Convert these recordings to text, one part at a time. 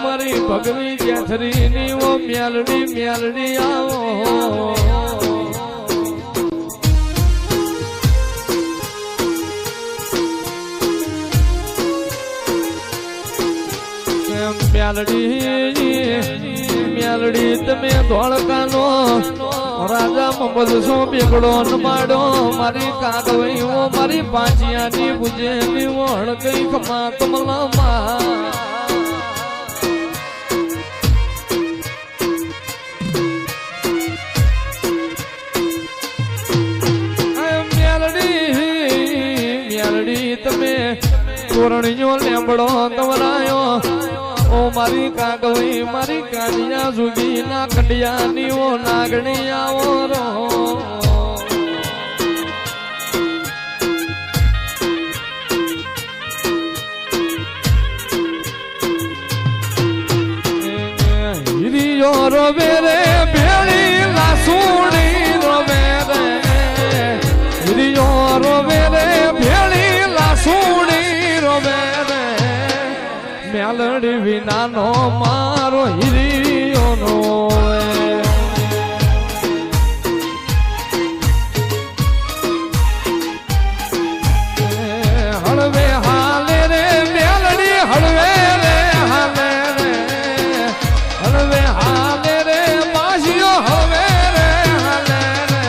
મારી ભગવી જેથરી ની ઓ મેલડી મેલડી આવો મેલડી તમે ધોળકાનો રાજા મમદ સો બેગડો માડો મારી કાગવઈ ઓ મારી પાંચિયાની બુજેની વણ કઈ ખમા કમલામાં તમે તોરણીઓ લેમડો કવરાયો ઓ મારી કાગવી મારી કાનિયા સુગી ના કંડિયાની ઓ નાગણી આવો રો હિરિયો રોવે રે ભેળી લાસુડી રોવે રે હિરિયો રોવે રે ભેળી સુણી રોવે રે મેલડી વિનાનો મારો હિરિયો નો હળવે હાલે રે મેલડી હળવે રે હાલે રે હળવે હાલે રે બાજીઓ હળવે રે હાલે રે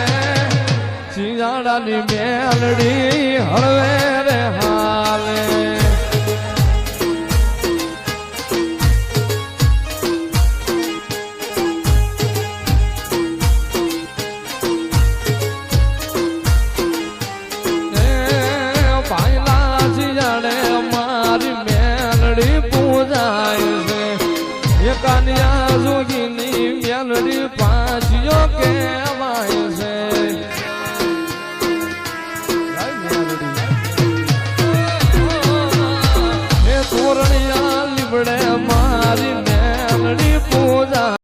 સિંગાડાની મેલડી હળવે કાનિયા જોગીની મેલડી પાંચિયો કે